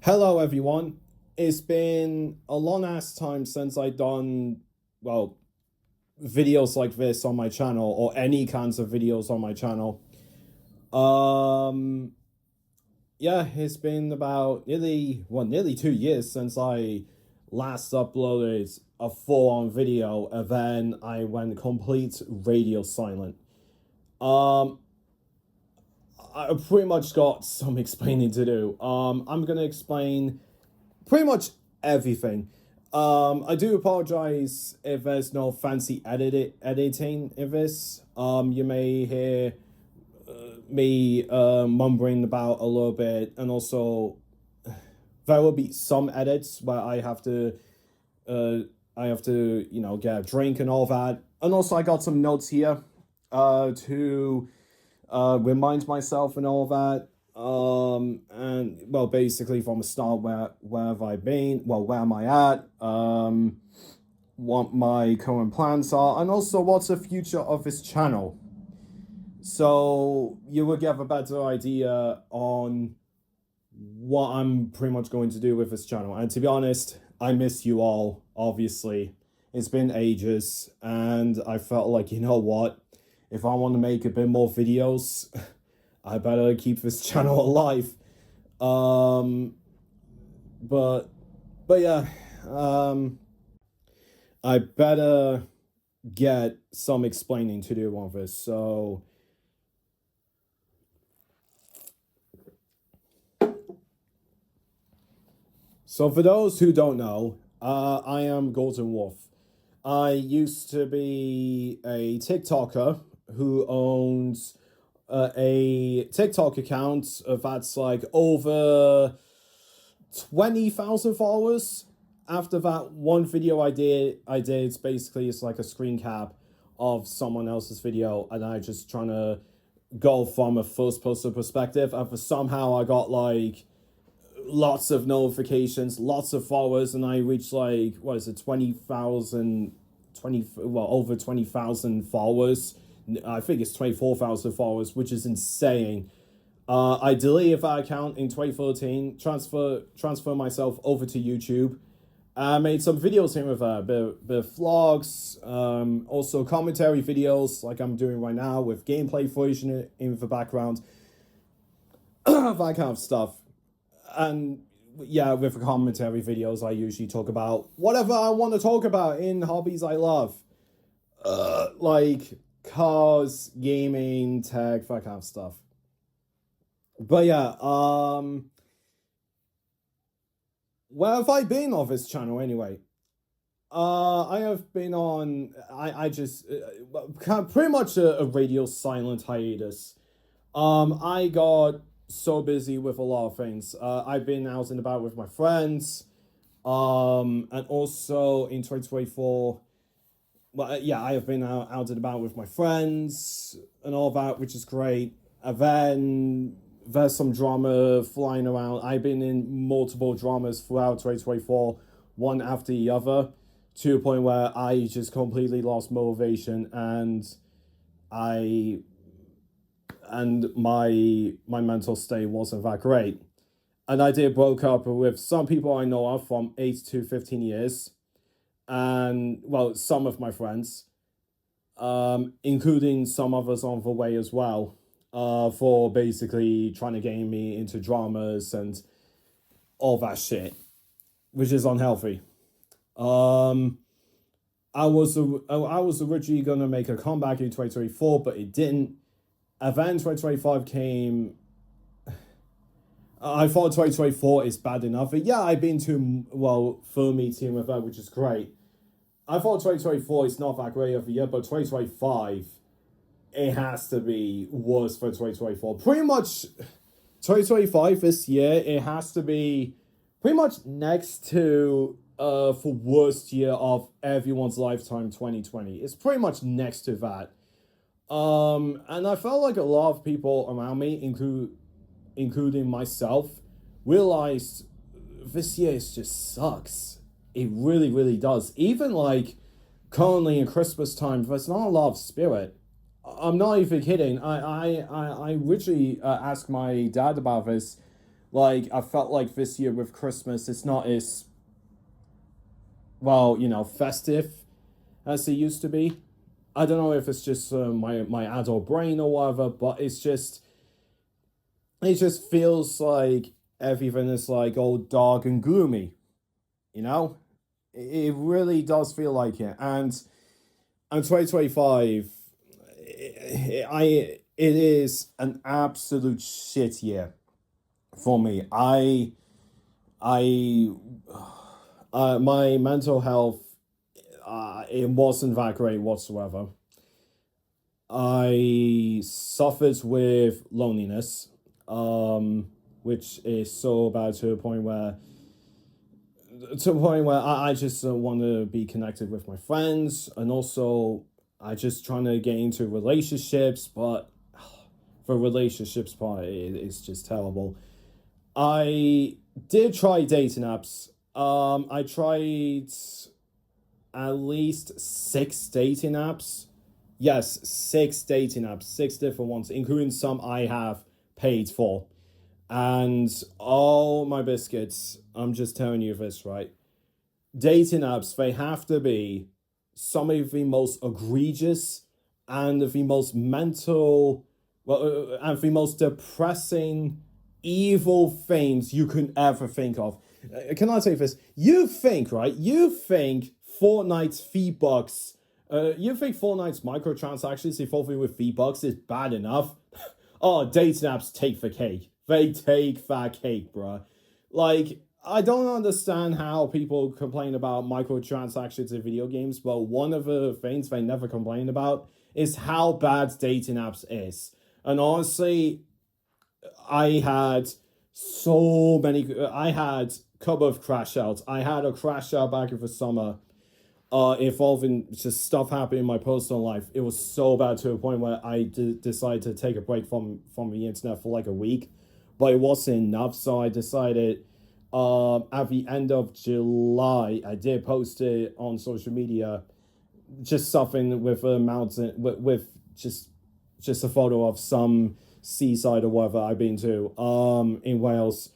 Hello, everyone. It's been a long ass time since I done, well, videos like this on my channel or any kinds of videos on my channel. Um, yeah, it's been about nearly 2 years since I last uploaded a full-on video, and then I went complete radio silent. Um, I pretty much got some explaining to do. I'm gonna explain pretty much everything. I do apologize if there's no fancy editing in this. You may hear me mumbling about a little bit, and also there will be some edits where uh, get a drink and all that. And also, I got some notes here, to remind myself and all that. And well, basically from the start, where have I been? Well, where am I at? What my current plans are, and also what's the future of this channel. So you will get a better idea on what I'm pretty much going to do with this channel. And to be honest, I miss you all, obviously. It's been ages, and I felt like, you know what? If I want to make a bit more videos, I better keep this channel alive. Um, but, but yeah, I better get some explaining to do on this. So for those who don't know, I am Golden Wolf. I used to be a TikToker who owns a TikTok account that's like over 20,000 followers. After that one video I did basically it's like a screen cap of someone else's video, and I just trying to go from a first person perspective. And for somehow I got like lots of notifications, lots of followers, and I reached like, what is it, 20,000 followers. I think it's 24,000 followers, which is insane. I deleted that account in 2013, transfer myself over to YouTube. I made some videos here with bit of vlogs, also commentary videos like I'm doing right now with gameplay footage in the background, that kind of stuff. And yeah, with the commentary videos, I usually talk about whatever I want to talk about in hobbies I love, like cars, gaming, tech, that kind of stuff. But yeah, where have I been on this channel anyway? I have been on. I just pretty much a radio silent hiatus. I got so busy with a lot of things. I've been out and about with my friends, and also in 2024. Well, yeah, I have been out and about with my friends and all that, which is great. And then there's some drama flying around. I've been in multiple dramas throughout 2024, one after the other, to a point where I just completely lost motivation, and I and my mental state wasn't that great. And I did broke up with some people I know of from 8 to 15 years, and well, some of my friends, including some others on the way as well, for basically trying to get me into dramas and all that shit, which is unhealthy. Um, I was originally gonna make a comeback in 2024, but it didn't. And then 2025 came. I thought 2024 is bad enough. But yeah, I've been to, well, film meeting with that, which is great. I thought 2024 is not that great of a year, but 2025, it has to be worse for 2024. Pretty much 2025 this year, it has to be pretty much next to for worst year of everyone's lifetime 2020. It's pretty much next to that. And I felt like a lot of people around me, including myself, realized this year just sucks. It really, really does. Even like currently in Christmas time, there's not a lot of spirit. I'm not even kidding. I originally asked my dad about this Like, I felt like this year with Christmas, it's not as, well, festive as it used to be. I don't know if it's just my adult brain or whatever, but it just feels like everything is like all dark and gloomy, you know? It really does feel like it. And 2025, it is an absolute shit year for me. I My mental health, it wasn't that great whatsoever. I suffered with loneliness, which is so bad to a point where I just want to be connected with my friends, and also I just trying to get into relationships, but the relationships part is just terrible. I did try dating apps. I tried at least six dating apps. Yes, six dating apps, six different ones, including some I have paid for. And all my biscuits, I'm just telling you this, right? Dating apps, they have to be some of the most egregious and the most mental, and the most depressing, evil things you can ever think of. Can I say this? You think, right? Fortnite's V-Bucks, you think Fortnite's microtransactions involving with V-Bucks is bad enough? Oh, dating apps take the cake. They take that cake, bruh. Like, I don't understand how people complain about microtransactions in video games, but one of the things they never complain about is how bad dating apps is. And honestly, I had I had a couple of crash outs. I had a crash out back in the summer, involving just stuff happening in my personal life. It was so bad to a point where I decided to take a break from the internet for like a week, but it wasn't enough. So I decided, at the end of July, I did post it on social media, just something with a mountain with just a photo of some seaside or whatever I've been to in Wales.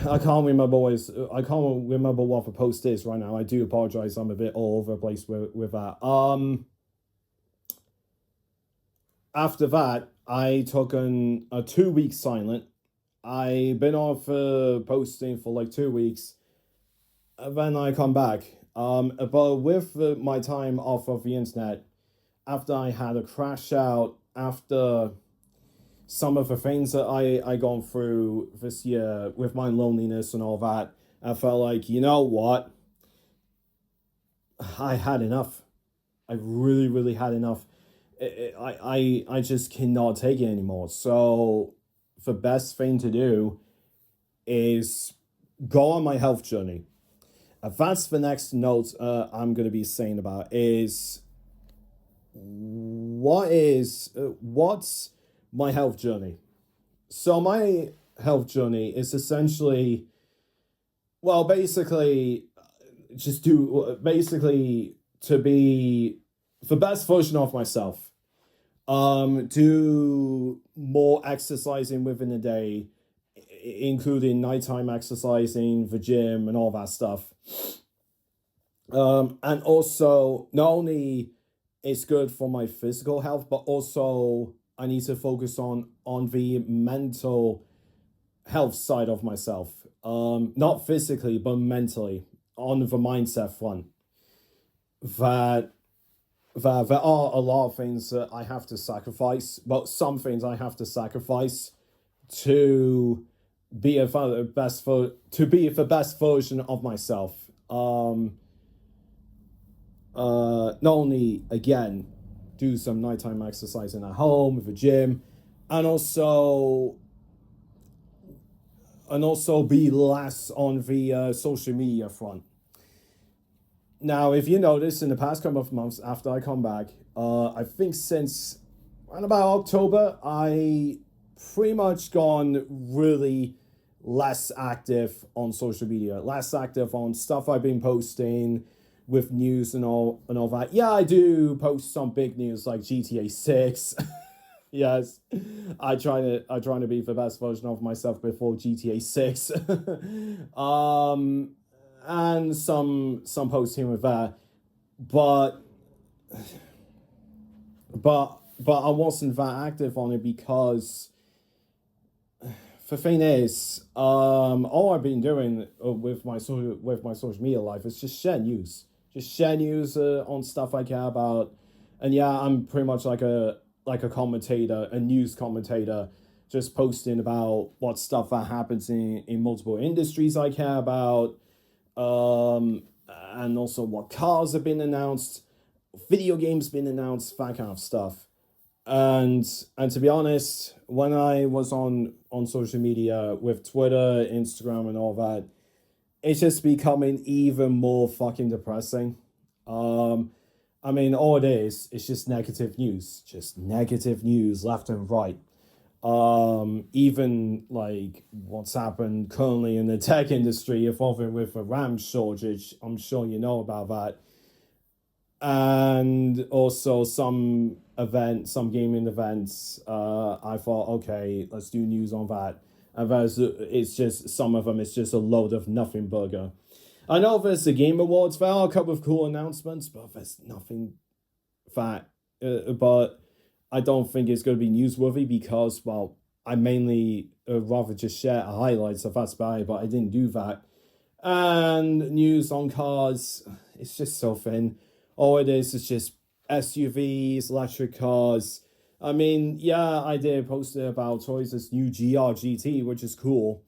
I can't remember what the post is right now. I do apologize. I'm a bit all over the place with that. After that, I took a 2 week silent. I been off posting for like 2 weeks. Then I come back. But with my time off of the internet, after I had a crash out, after some of the things that I gone through this year with my loneliness and all that, I felt like, you know what? I had enough. I really, really had enough. I just cannot take it anymore. So the best thing to do is go on my health journey. That's the next note I'm going to be saying about is what's my health journey. So my health journey is essentially, well, basically just do basically to be the best version of myself. Do more exercising within the day, including nighttime exercising, the gym, and all that stuff. And also, not only it's good for my physical health, but also I need to focus on the mental health side of myself. Not physically, but mentally, on the mindset front. That there are a lot of things that I have to sacrifice, but some things I have to sacrifice to be to be the best version of myself. Not only again do some nighttime exercising at home with a gym, and also be less on the social media front. Now, if you notice, in the past couple of months after I come back, I think since around about October, I pretty much gone really less active on social media, less active on stuff I've been posting with news and all that. Yeah, I do post some big news like GTA 6 Yes, I try to be the best version of myself before GTA 6. um, and some posts here and there, but but I wasn't that active on it because the thing is, all I've been doing with my social media life is just share news on stuff I care about, and yeah, I'm pretty much like a commentator, a news commentator, just posting about what stuff that happens in multiple industries I care about, and also what cars have been announced, video games been announced, that kind of stuff. And to be honest, when I was on social media with Twitter, Instagram, and all that, it's just becoming even more fucking depressing. Um, I mean, all it is, it's just negative news left and right. Even like what's happened currently in the tech industry, evolving with a RAM shortage. I'm sure you know about that, and also some gaming events. I thought, okay, let's do news on that. And it's just some of them. It's just a load of nothing burger. I know there's the Game Awards. There are a couple of cool announcements, but there's nothing that. But I don't think it's going to be newsworthy because, well, I mainly rather just share highlights of That's By, but I didn't do that. And news on cars, it's just so thin. All it is just SUVs, electric cars. I mean, yeah, I did post it about Toys' new GR GT, which is cool,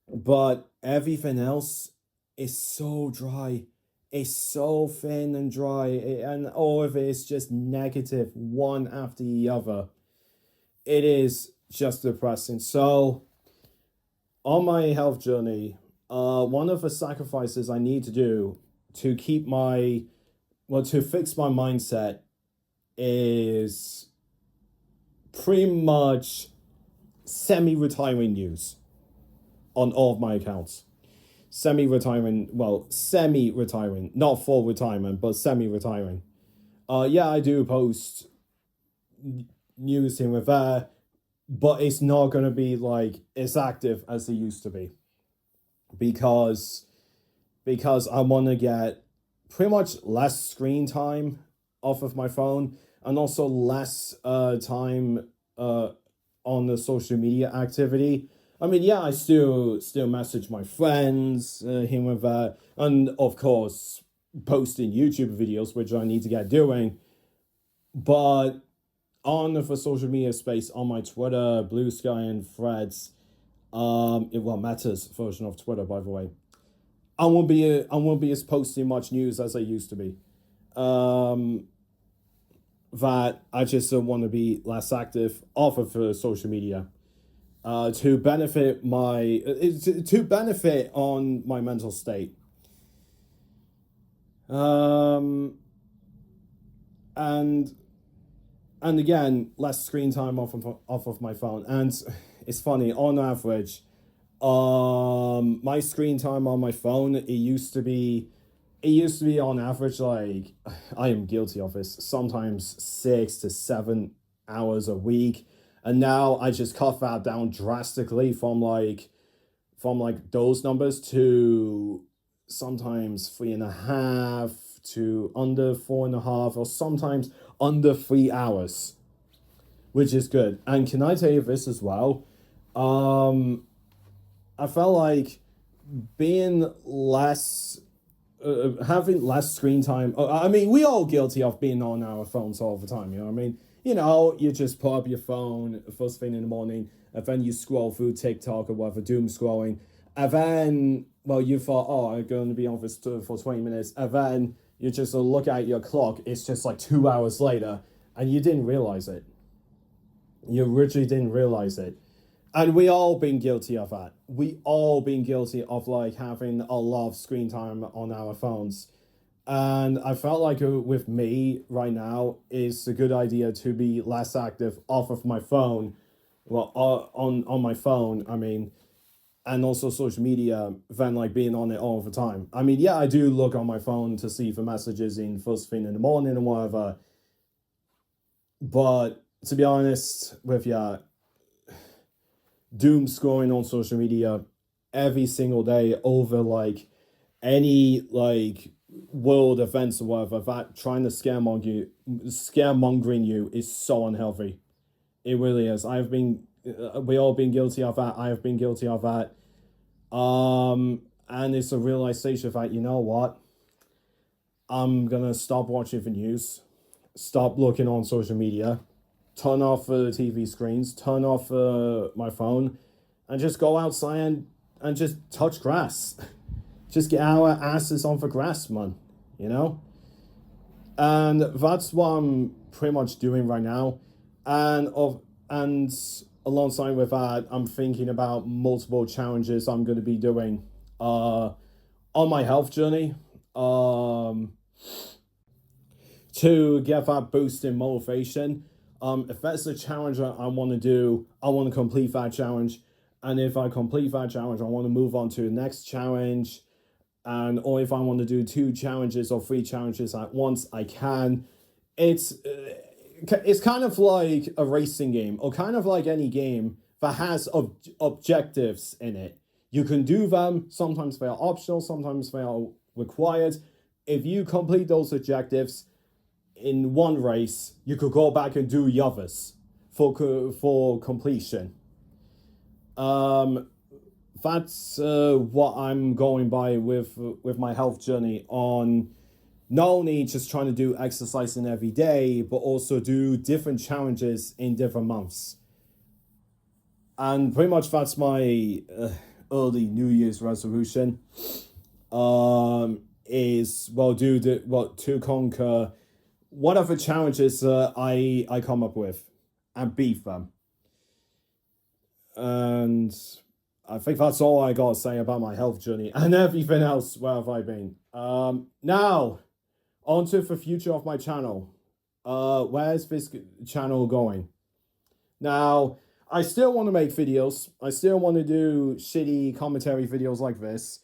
but everything else is so dry. It's so thin and dry, and all of it is just negative, one after the other. It is just depressing. So, on my health journey, one of the sacrifices I need to do to keep my to fix my mindset is pretty much semi-retiring news on all of my accounts. Semi-retiring, not full retirement, but semi-retiring. Yeah, I do post news here and there, but it's not gonna be like as active as it used to be because I want to get pretty much less screen time off of my phone, and also less time on the social media activity. I mean, yeah, I still message my friends, him with that, and of course posting YouTube videos, which I need to get doing. But on the social media space, on my Twitter, Blue Sky, and Threads, Meta's version of Twitter, by the way, I won't be as posting much news as I used to be. Um, that I just want to be less active off of social media. To benefit to benefit on my mental state. Um, and again, less screen time off of my phone. And it's funny, on average, my screen time on my phone, it used to be on average, like, I am guilty of this, sometimes 6 to 7 hours a week. And now I just cut that down drastically from like those numbers to sometimes 3.5 to under 4.5, or sometimes under 3 hours, which is good. And can I tell you this as well? Um, I felt like being less having less screen time. I mean, we all guilty of being on our phones all the time. You know what I mean? You know, you just pull up your phone first thing in the morning, and then you scroll through TikTok or whatever, doom scrolling, and then, well, you thought, oh, I'm going to be on this for 20 minutes, and then you just look at your clock. It's just like 2 hours later, and you didn't realize it. You literally didn't realize it. And we all been guilty of that. We all been guilty of like having a lot of screen time on our phones. And I felt like with me right now, it's a good idea to be less active off of my phone. Well, on my phone, I mean, and also social media than like being on it all the time. I mean, yeah, I do look on my phone to see the messages in first thing in the morning and whatever. But to be honest with you, doom scrolling on social media every single day over like any like world events or whatever, that trying to scaremongering you is so unhealthy. It really is. We all been guilty of that. I have been guilty of that. And it's a realization that, you know what? I'm gonna stop watching the news, stop looking on social media, turn off the TV screens, turn off my phone, and just go outside and just touch grass. Just get our asses on the grass, man. You know? And that's what I'm pretty much doing right now. And alongside with that, I'm thinking about multiple challenges I'm going to be doing on my health journey to get that boost in motivation. If that's a challenge I want to do, I want to complete that challenge. And if I complete that challenge, I want to move on to the next challenge. And or if I want to do 2 challenges or 3 challenges at once, I can. It's kind of like a racing game, or kind of like any game that has objectives in it. You can do them. Sometimes they are optional, sometimes they are required. If you complete those objectives in one race, you could go back and do the others for completion. That's what I'm going by with my health journey, on not only just trying to do exercising every day, but also do different challenges in different months. And pretty much that's my early New Year's resolution. Is to conquer whatever challenges I come up with and beat them. And I think that's all I gotta say about my health journey, and everything else. Where have I been? Now, on to the future of my channel. Where's this channel going? Now, I still want to make videos. I still want to do shitty commentary videos like this.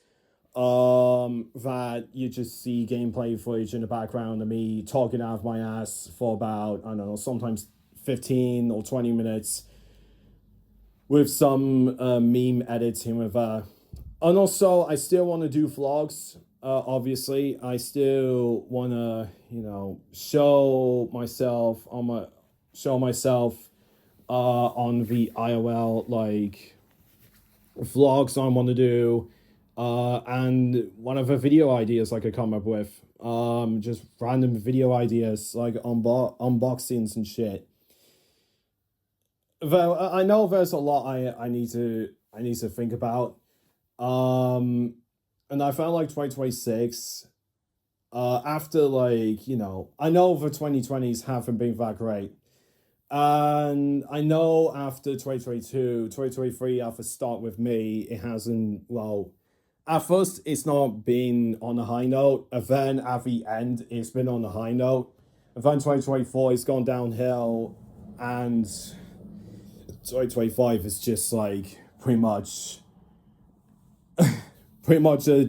That you just see gameplay footage in the background of me talking out of my ass for about, I don't know, sometimes 15 or 20 minutes, with some meme edits here with and also I still want to do vlogs. Obviously, I still want to, show myself on the IOL, like vlogs I want to do, and one of the video ideas I could come up with, just random video ideas like unboxings and shit. Though I know there's a lot I need to think about. And I found like 2026, after I know the 2020s haven't been that great. And I know after 2022, 2023, at the start with me, it hasn't, at first it's not been on a high note, and then at the end it's been on a high note. And then 2024 it's gone downhill, and 2025 is just like pretty much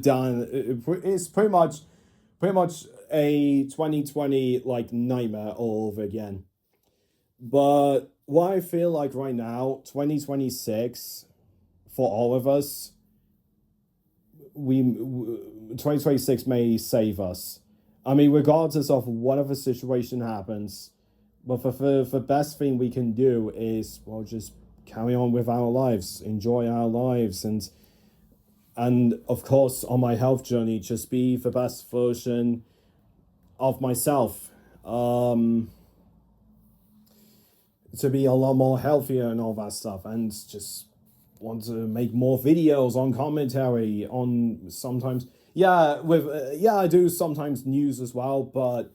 done. It's pretty much a 2020 like nightmare all over again. But what I feel like right now, 2026, for all of us, 2026 may save us. I mean, regardless of whatever situation happens, but the best thing we can do is, just carry on with our lives, enjoy our lives, and of course, on my health journey, just be the best version of myself. To be a lot more healthier and all that stuff, and just want to make more videos on commentary, on sometimes, I do sometimes news as well, but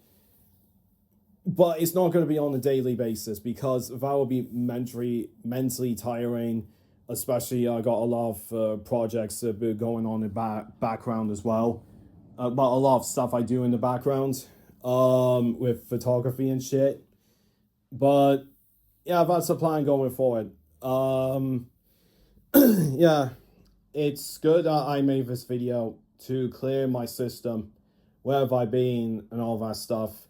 it's not going to be on a daily basis, because that will be mentally tiring. Especially, I got a lot of projects that are going on in background as well, but a lot of stuff I do in the background, with photography and shit. But yeah, that's the plan going forward. Yeah, it's good that I made this video to clear my system. Where have I been and all that stuff.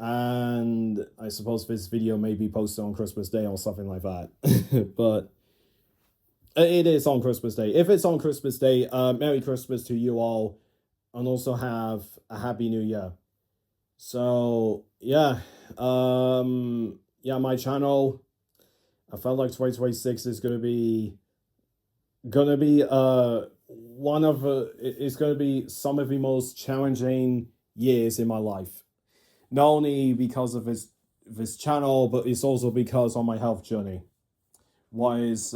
And I suppose this video may be posted on Christmas Day or something like that. But it is on Christmas Day. If it's on Christmas Day, Merry Christmas to you all, and also have a Happy New Year. So yeah, yeah, my channel. I felt like 2026 is gonna be one of it's gonna be some of the most challenging years in my life. Not only because of this channel, but it's also because on my health journey. What is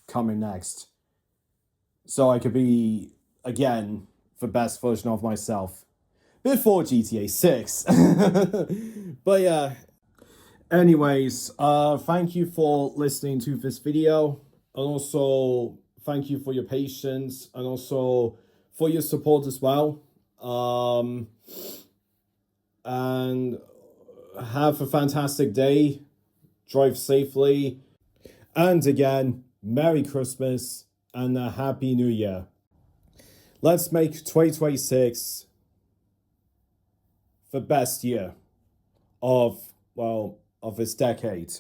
coming next? So I could be again the best version of myself before GTA 6. But yeah. Anyways, thank you for listening to this video, and also thank you for your patience, and also for your support as well. And have a fantastic day. Drive safely. And again, Merry Christmas and a Happy New Year. Let's make 2026 the best year of, well, of this decade.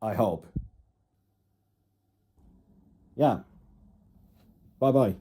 I hope. Yeah. Bye-bye.